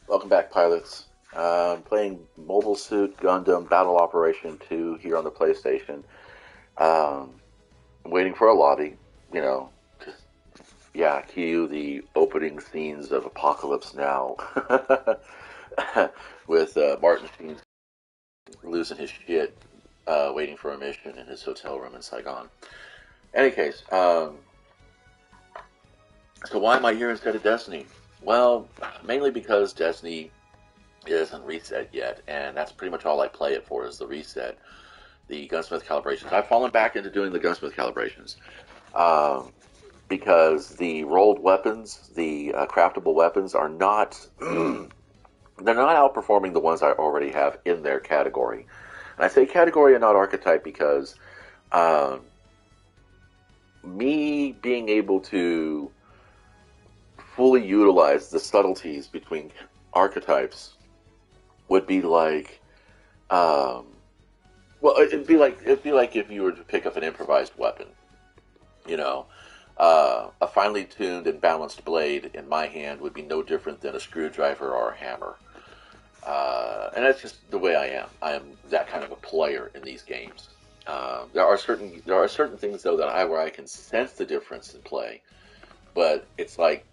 Welcome back, pilots. Playing Mobile Suit Gundam Battle Operation 2 here on the PlayStation. I'm waiting for a lobby, you know, to, cue the opening scenes of Apocalypse Now. With Martin Sheen losing his shit, waiting for a mission in his hotel room in Saigon. Any case, so why am I here instead of Destiny? Well, mainly because Destiny isn't reset yet, and that's pretty much all I play it for is the reset, the gunsmith calibrations. I've fallen back into doing the gunsmith calibrations because the rolled weapons, the craftable weapons, are not they're not outperforming the ones I already have in their category. And I say category and not archetype because um, me being able to fully utilize the subtleties between archetypes would be like um, well, it'd be like if you were to pick up an improvised weapon. You know, a finely tuned and balanced blade in my hand would be no different than a screwdriver or a hammer. And that's just the way I am. I am that kind of a player in these games. There are certain things though that where I can sense the difference in play, but it's like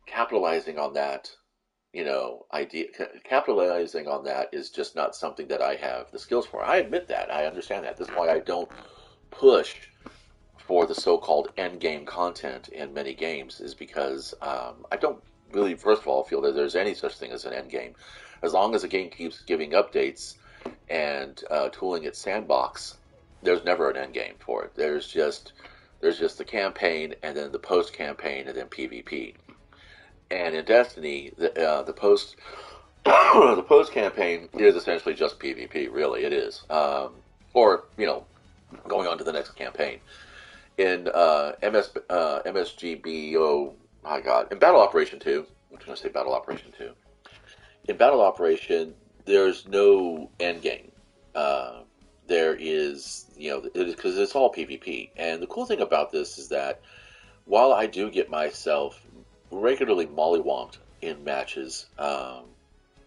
capitalizing on that idea, capitalizing on that is just not something that I have the skills for. I admit that. I understand that. This is why I don't push for the so-called end game content in many games, is because I don't really, first of all, feel that there's any such thing as an end game. As long as a game keeps giving updates and tooling its sandbox, there's never an end game for it. There's just the campaign and then the post campaign and then PvP. And in Destiny, the post the post campaign is essentially just PvP. Really, it is. Or going on to the next campaign in MSGBO. My God, in Battle Operation 2. I'm going to say Battle Operation 2. In Battle Operation, there's no end game. There is, because it's all PvP. And the cool thing about this is that while I do get myself regularly mollywomped in matches,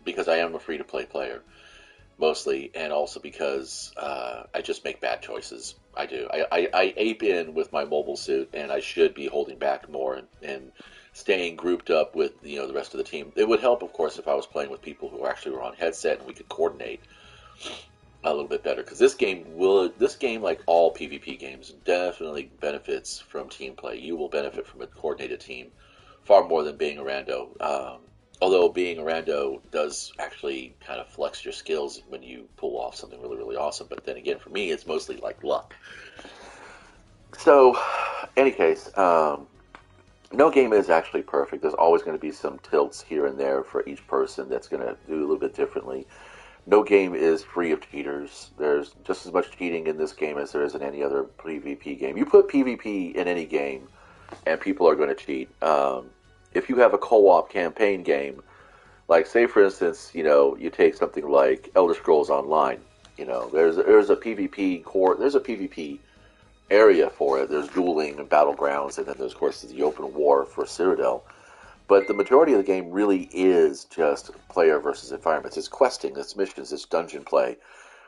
because I am a free to play player mostly, and also because I just make bad choices. I do. I ape in with my mobile suit, and I should be holding back more and staying grouped up with the rest of the team. It would help, of course, if I was playing with people who actually were on headset and we could coordinate a little bit better. Because this game, like all PvP games, definitely benefits from team play. You will benefit from a coordinated team far more than being a rando. Although being a rando does actually kind of flex your skills when you pull off something really, really awesome. But then again, for me, it's mostly like luck. So, any case, no game is actually perfect. There's always going to be some tilts here and there for each person that's going to do a little bit differently. No game is free of cheaters. There's just as much cheating in this game as there is in any other PvP game. You put PvP in any game, and people are going to cheat. If you have a co-op campaign game, like say for instance, you take something like Elder Scrolls Online. There's a PvP core. There's a PvP area for it. There's dueling and battlegrounds, and then there's of course the open war for Cyrodiil. But the majority of the game really is just player versus environments. It's questing, it's missions, it's dungeon play.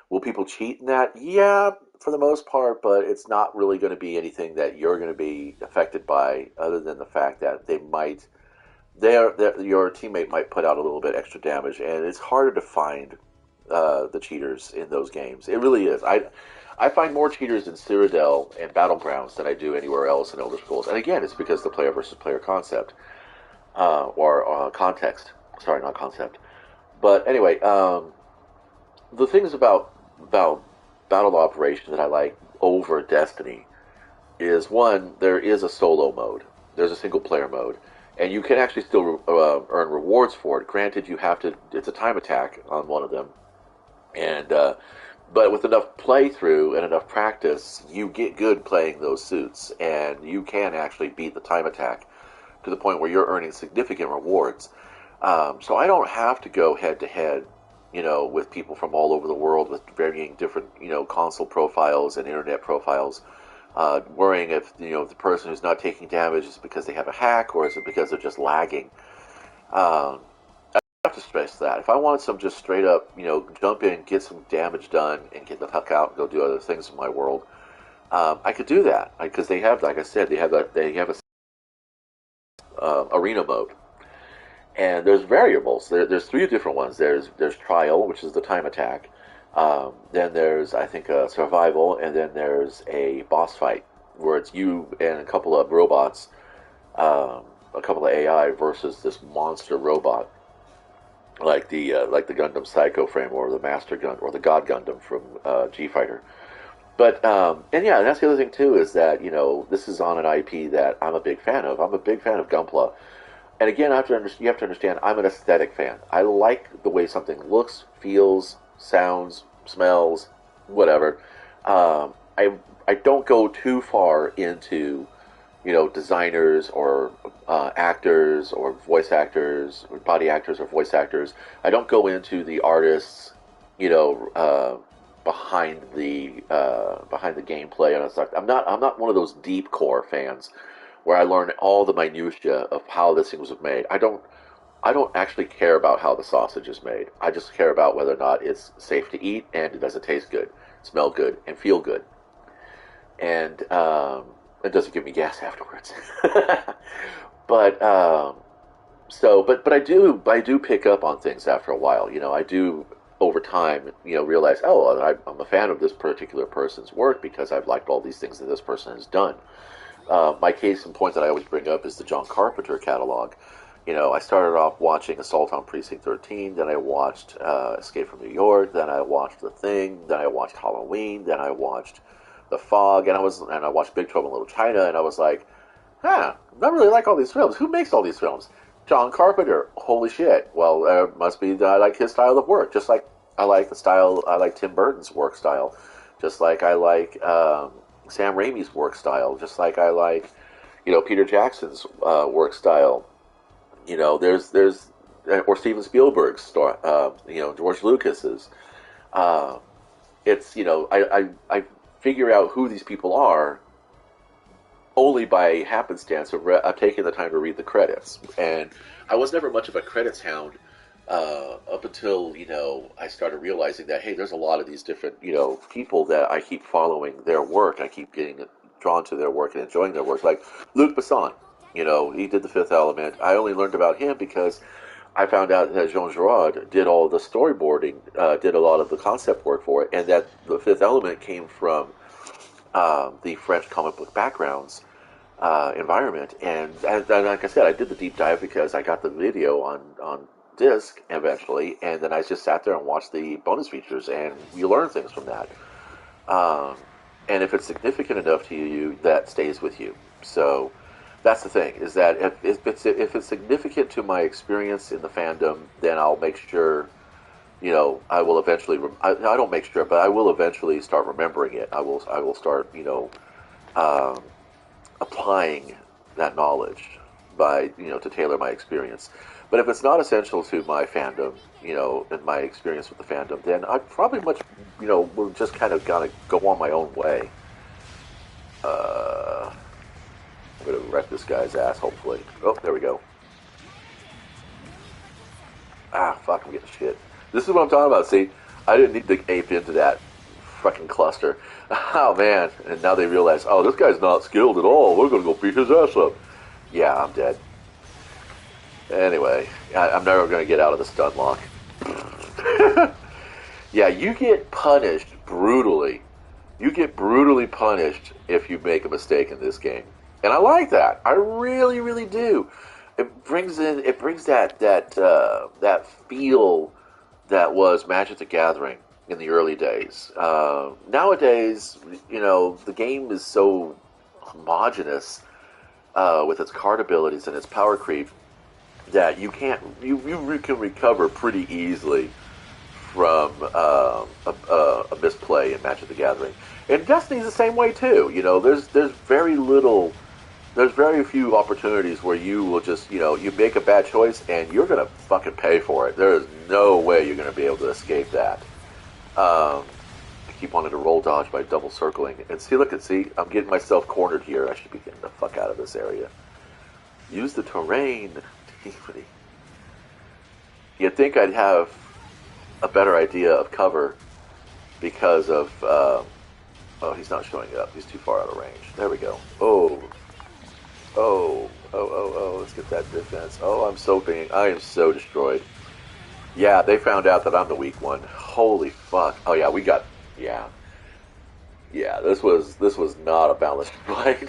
Will people cheat in that? Yeah, for the most part, but it's not really going to be anything that you're going to be affected by, other than the fact that your teammate might put out a little bit extra damage, and it's harder to find the cheaters in those games. It really is. I find more cheaters in Cyrodiil and Battlegrounds than I do anywhere else in Elder Scrolls. And again, it's because the player versus player concept, or context. Sorry, not concept. But anyway, the things about Battle Operation that I like over Destiny is, one, there is a solo mode. There's a single player mode, and you can actually still earn rewards for it. Granted, you have to. It's a time attack on one of them, and but with enough playthrough and enough practice, you get good playing those suits, and you can actually beat the time attack to the point where you're earning significant rewards. So I don't have to go head to head, with people from all over the world with varying different, console profiles and internet profiles, worrying if, the person who's not taking damage is because they have a hack or is it because they're just lagging. Um, have to stress that. If I want some just straight up, jump in, get some damage done, and get the fuck out and go do other things in my world, I could do that because they have, like I said, they have a arena mode, and there's variables. There's three different ones. There's trial, which is the time attack. Then there's I think a survival, and then there's a boss fight where it's you and a couple of robots, a couple of AI versus this monster robot, like the Gundam Psycho frame or the Master Gun or the God Gundam from G Fighter. But and yeah, that's the other thing too is that this is on an IP that I'm a big fan of. I'm a big fan of Gunpla, and again, you have to understand I'm an aesthetic fan. I like the way something looks, feels, sounds, smells, whatever. I don't go too far into designers or actors or voice actors or body actors or voice actors. I don't go into the artists, you know, behind the gameplay and stuff. I'm not one of those deep core fans where I learn all the minutia of how this thing was made. I don't actually care about how the sausage is made. I just care about whether or not it's safe to eat and does it taste good, smell good, and feel good, and it doesn't give me gas afterwards. but but I do pick up on things after a while. I do over time, realize, oh, I'm a fan of this particular person's work because I've liked all these things that this person has done. My case in point that I always bring up is the John Carpenter catalog. I started off watching Assault on Precinct 13, then I watched Escape from New York, then I watched The Thing, then I watched Halloween, then I watched The Fog, and I watched Big Trouble in Little China, and I was like, I really like all these films. Who makes all these films? John Carpenter. Holy shit. Well, it must be that I like his style of work, just like I like Tim Burton's work style, just like I like Sam Raimi's work style, just like I like, Peter Jackson's work style. There's or Steven Spielberg's George Lucas's. It's I figure out who these people are only by happenstance of taking the time to read the credits, and I was never much of a credits hound up until I started realizing that, hey, there's a lot of these different people that I keep following their work. I keep getting drawn to their work and enjoying their work, like Luc Besson. He did The Fifth Element. I only learned about him because I found out that Jean Giraud did all the storyboarding, did a lot of the concept work for it, and that The Fifth Element came from the French comic book backgrounds environment. And like I said, I did the deep dive because I got the video on disc eventually, and then I just sat there and watched the bonus features, and you learn things from that. And if it's significant enough to you, that stays with you. So that's the thing, is that if it's significant to my experience in the fandom, then I'll make sure, I will eventually. I don't make sure, but I will eventually start remembering it. I will start, applying that knowledge by, to tailor my experience. But if it's not essential to my fandom, and my experience with the fandom, then I probably will just kind of gotta go on my own way. I'm gonna wreck this guy's ass, hopefully. Oh, there we go. Fuck, I'm getting shit. This is what I'm talking about, see? I didn't need to ape into that fucking cluster. Oh, man. And now they realize, oh, this guy's not skilled at all. We're gonna go beat his ass up. Yeah, I'm dead. Anyway, I'm never gonna get out of the stun lock. Yeah, you get punished brutally. You get brutally punished if you make a mistake in this game. And I like that. I really, really do. It brings that feel that was Magic the Gathering in the early days. Nowadays, the game is so homogenous with its card abilities and its power creep that you can recover pretty easily from a misplay in Magic the Gathering. And Destiny's the same way too. There's very few opportunities where you will just, you make a bad choice and you're going to fucking pay for it. There is no way you're going to be able to escape that. I keep wanting to roll dodge by double circling. And see, I'm getting myself cornered here. I should be getting the fuck out of this area. Use the terrain. You'd think I'd have a better idea of cover because of. Oh, he's not showing up. He's too far out of range. There we go. Oh. Let's get that defense. Oh, I am so destroyed. Yeah, they found out that I'm the weak one. Holy fuck. Oh yeah, yeah. Yeah, this was not a balanced fight.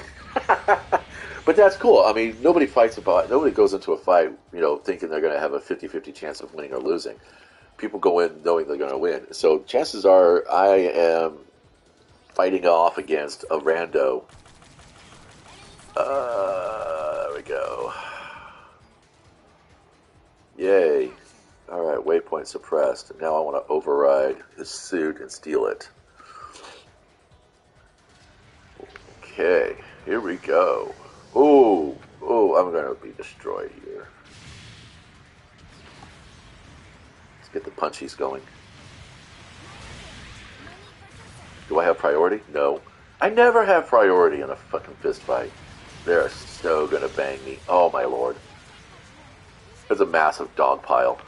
But that's cool. I mean, nobody goes into a fight, thinking they're going to have a 50-50 chance of winning or losing. People go in knowing they're going to win. So chances are I am fighting off against a rando. There we go. Yay. Alright, waypoint suppressed. Now I want to override his suit and steal it. Okay, here we go. Oh, I'm going to be destroyed here. Let's get the punchies going. Do I have priority? No. I never have priority in a fucking fist fight. They're so gonna bang me. Oh my lord. There's a massive dog pile.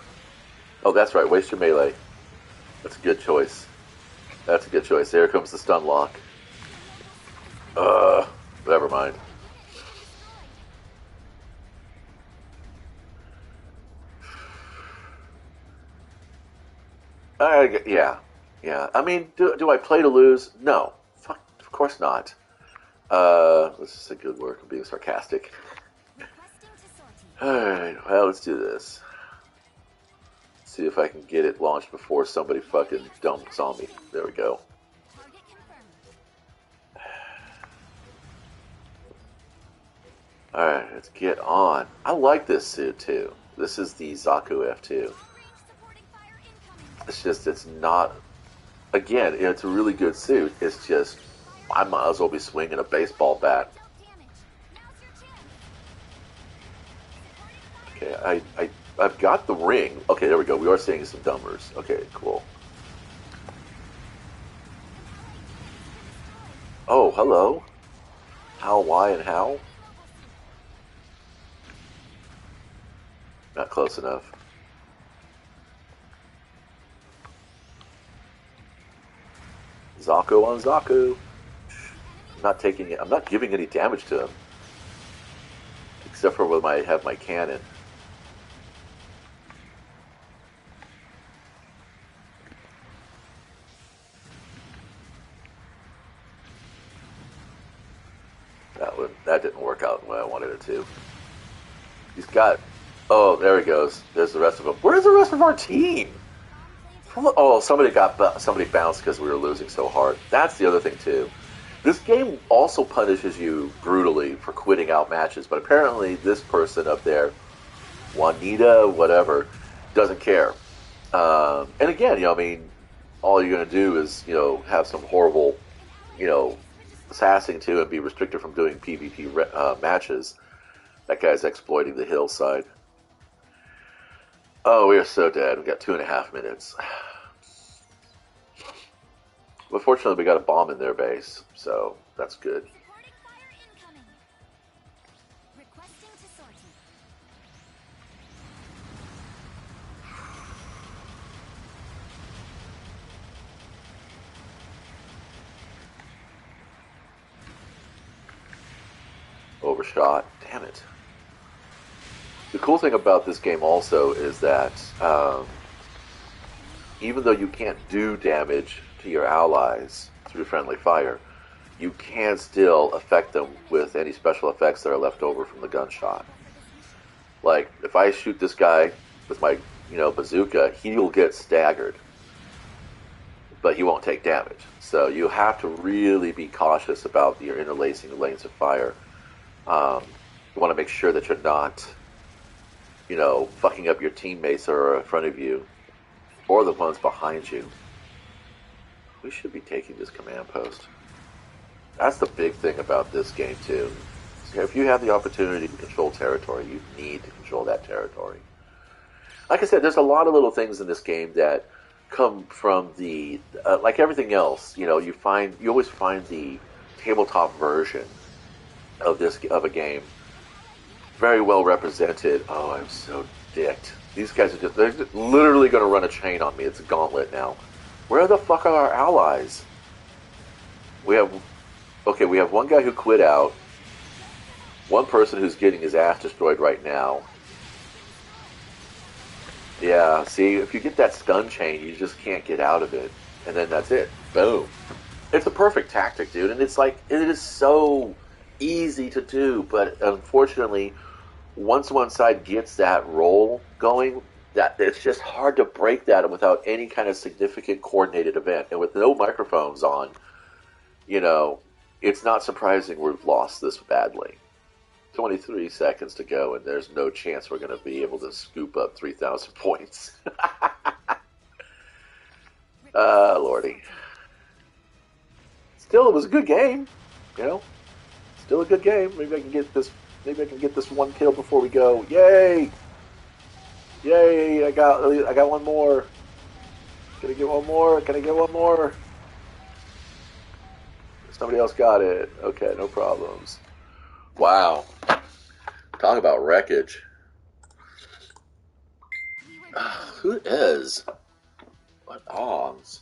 Oh, that's right. Waste your melee. That's a good choice. That's a good choice. There comes the stun lock. Never mind. Yeah. I mean, do I play to lose? No. Fuck, of course not. This is a good work. I'm being sarcastic. Alright, well, let's do this. See if I can get it launched before somebody fucking dumps on me. There we go. Alright, let's get on. I like this suit too. This is the Zaku F2. It's not. Again, it's a really good suit. It's just, I might as well be swinging a baseball bat. Okay, I've got the ring. Okay, there we go. We are seeing some dumbers. Okay, cool. Oh, hello. How, why, and how? Not close enough. Zaku on Zaku. I'm not giving any damage to him. Except for when I have my cannon. That didn't work out the way I wanted it to. He's got. Oh, there he goes. There's the rest of them. Where's the rest of our team? Oh, somebody bounced because we were losing so hard. That's the other thing too. This game also punishes you brutally for quitting out matches, but apparently this person up there, Juanita, whatever, doesn't care. And again, I mean, all you're going to do is, have some horrible, sassing to and be restricted from doing PvP matches. That guy's exploiting the hillside. Oh, we are so dead. We got 2.5 minutes. But fortunately, we got a bomb in their base, so that's good. Overshot. Damn it. The cool thing about this game also is that even though you can't do damage to your allies through friendly fire, you can still affect them with any special effects that are left over from the gunshot. Like, if I shoot this guy with my, bazooka, he'll get staggered, but he won't take damage. So you have to really be cautious about your interlacing lanes of fire. You want to make sure that you're not, fucking up your teammates that are in front of you, or the ones behind you. We should be taking this command post. That's the big thing about this game, too. If you have the opportunity to control territory, you need to control that territory. Like I said, there's a lot of little things in this game that come from the, like everything else, you always find the tabletop version of a game very well represented. Oh, I'm so dicked. These guys are they're just literally going to run a chain on me. It's a gauntlet now. Where the fuck are our allies? We have, okay, we have one guy who quit out, one person who's getting his ass destroyed right now. Yeah, see, if you get that stun chain, you just can't get out of it. And then that's it. Boom. It's a perfect tactic, dude. And it's like, it is so easy to do. But unfortunately, once one side gets that roll going, that it's just hard to break that without any kind of significant coordinated event. And with no microphones on, you know, it's not surprising we've lost this badly. 23 seconds to go, and there's no chance we're going to be able to scoop up 3,000 points. Lordy. Still, it was a good game. You know, still a good game. Maybe I can get this. Maybe I can get this one kill before we go. Yay! Yay! I got one more. Can I get one more? Can I get one more? Somebody else got it. Okay, no problems. Wow. Talk about wreckage. Who is? What odds?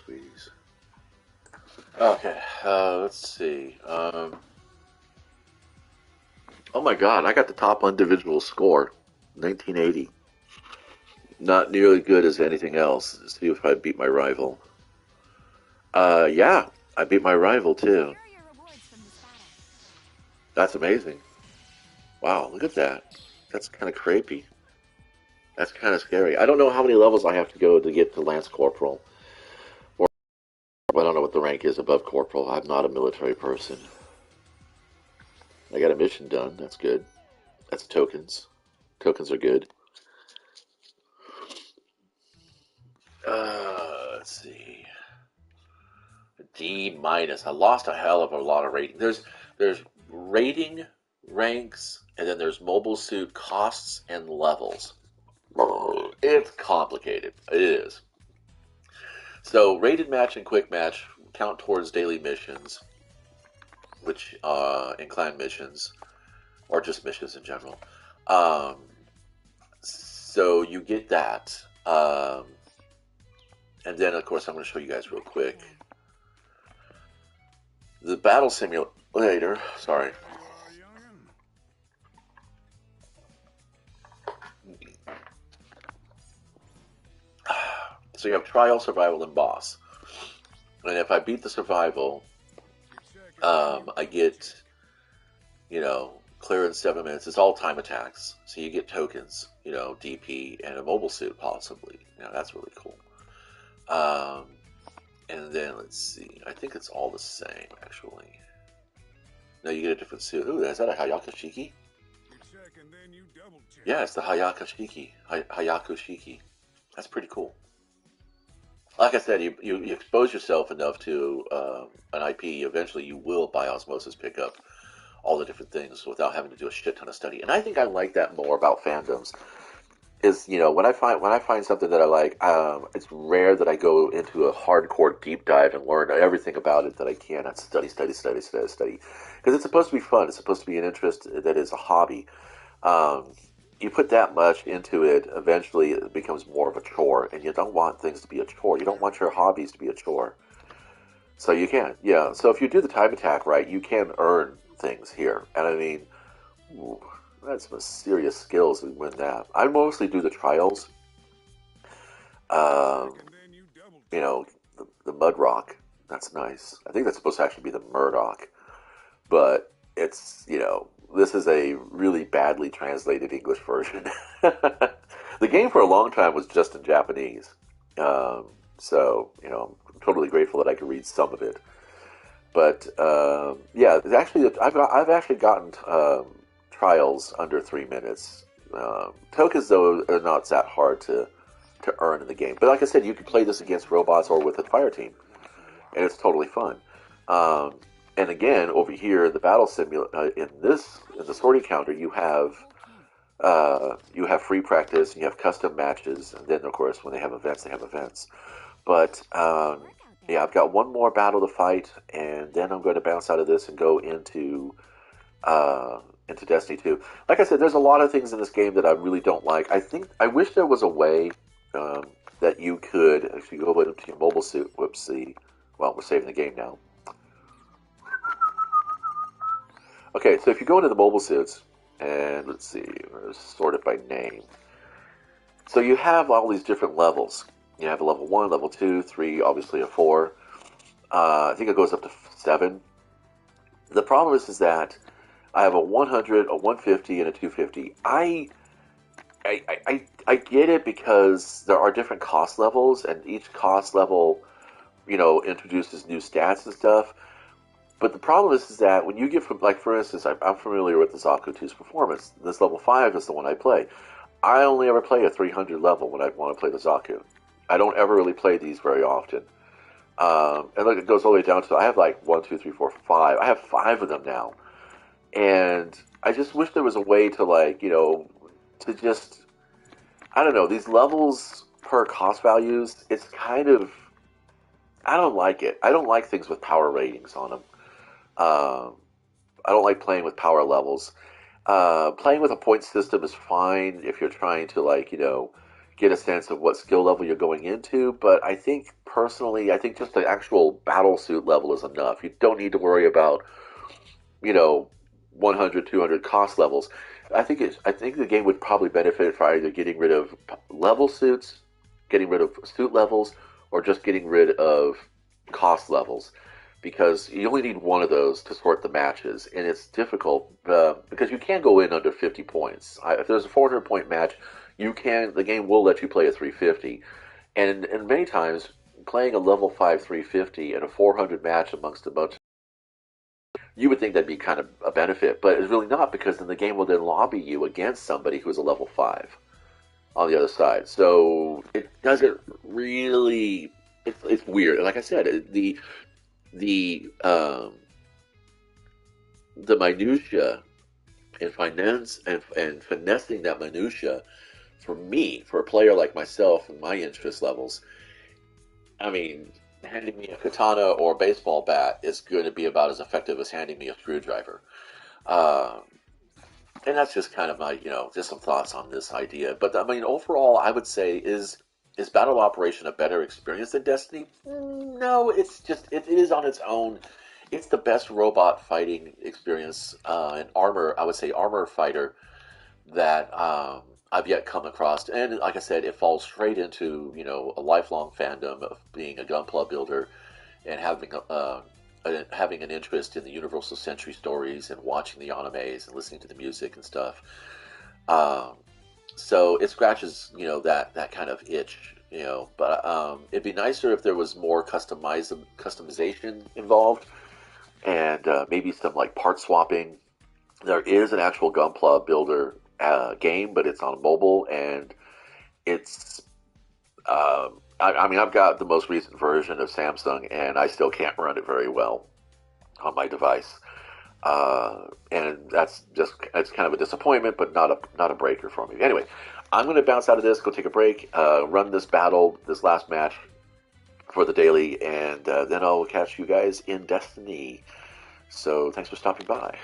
Sweeties. Okay, let's see. Oh my god, I got the top individual score, 1980. Not nearly good as anything else. Let's see if I beat my rival. Yeah, I beat my rival too. That's amazing. Wow, look at that. That's kind of creepy. That's kind of scary. I don't know how many levels I have to go to get to Lance Corporal. Or I don't know what the rank is above Corporal. I'm not a military person. I got a mission done. That's good. That's tokens. Tokens are good. Let's see. D minus. I lost a hell of a lot of rating. There's rating, ranks, and then there's mobile suit costs and levels. It's complicated. It is. So rated match and quick match count towards daily missions, which and clan missions, or just missions in general. Um, so you get that, and then of course I'm going to show you guys real quick the battle simulator. Sorry. So you have trial, survival, and boss. And if I beat the survival, I get, clear in 7 minutes. It's all time attacks. So you get tokens, DP, and a mobile suit, possibly. That's really cool. And then, let's see. I think it's all the same, actually. No, you get a different suit. Ooh, is that a Hayaka Shiki? Yeah, it's the Hayaka Shiki. Hayaku Shiki. That's pretty cool. Like I said, you expose yourself enough to an IP, eventually you will, by osmosis, pick up all the different things without having to do a shit ton of study. And I think I like that more about fandoms. is, when I find something that I like, it's rare that I go into a hardcore deep dive and learn everything about it that I can. I study, study, study, study, study, because it's supposed to be fun. It's supposed to be an interest that is a hobby. Um, you put that much into it, eventually it becomes more of a chore, and you don't want things to be a chore. You don't want your hobbies to be a chore. So you can, yeah. So if you do the time attack right, you can earn things here, and I mean, ooh, that's some serious skills to win that. I mostly do the trials. Um, the Mud Rock. That's nice. I think that's supposed to actually be the Murdoch, but this is a really badly translated English version. The game for a long time was just in Japanese, so I'm totally grateful that I could read some of it. But yeah, actually, I've actually gotten trials under 3 minutes. Tokens though are not that hard to earn in the game. But like I said, you can play this against robots or with a fire team, and it's totally fun. Um, and again, over here, the battle in the sortie counter, you have free practice, you have custom matches, and then of course when they have events, they have events. But yeah, I've got one more battle to fight, and then I'm going to bounce out of this and go into Destiny 2. Like I said, there's a lot of things in this game that I really don't like. I wish there was a way um, that you could actually go into your mobile suit. Whoopsie. Well, we're saving the game now. Okay, so if you go into the mobile suits, and let's see, sort it by name. So you have all these different levels. You have a level 1, level 2, 3, obviously a 4. I think it goes up to 7. The problem is that I have a 100, a 150, and a 250. I get it because there are different cost levels, and each cost level, introduces new stats and stuff. But the problem is that when you get from, like, for instance, I'm familiar with the Zaku 2's performance. This level 5 is the one I play. I only ever play a 300 level when I want to play the Zaku. I don't ever really play these very often. And look, it goes all the way down to, I have like 1, 2, 3, 4, 5. I have 5 of them now. And I just wish there was a way to, like, to just, I don't know, these levels per cost values, it's kind of, I don't like it. I don't like things with power ratings on them. Um, I don't like playing with power levels. Playing with a point system is fine if you're trying to, like, get a sense of what skill level you're going into. But I think personally, I think just the actual battle suit level is enough. You don't need to worry about, you know, 100, 200 cost levels. I think the game would probably benefit for either getting rid of level suits, getting rid of suit levels, or just getting rid of cost levels, because you only need one of those to sort the matches, and it's difficult because you can't go in under 50 points. If there's a 400-point match, the game will let you play a 350, and many times playing a level 5 350 in a 400 match amongst a bunch, you would think that'd be kind of a benefit, but it's really not, because then the game will then lobby you against somebody who's a level 5 on the other side. So it doesn't really. It's weird. Like I said, the um, the minutia and finance and finessing that minutia, for me, for a player like myself and my interest levels, I mean, handing me a katana or a baseball bat is going to be about as effective as handing me a screwdriver. Uh, and that's just kind of my, just some thoughts on this idea. But I mean, overall, I would say is Battle Operation a better experience than Destiny? No, it is on its own. It's the best robot fighting experience and armor. I would say armor fighter that I've yet come across. And like I said, it falls straight into a lifelong fandom of being a Gunpla builder and having an interest in the Universal Century stories and watching the animes and listening to the music and stuff. Um, so it scratches that kind of itch. But it'd be nicer if there was more customization involved, and maybe some like part swapping. There is an actual Gunpla builder game, but it's on mobile, and it's I mean, I've got the most recent version of Samsung, and I still can't run it very well on my device. And it's kind of a disappointment, but not a breaker for me. Anyway, I'm going to bounce out of this, go take a break, run this battle, this last match for the daily, and then I'll catch you guys in Destiny. So thanks for stopping by.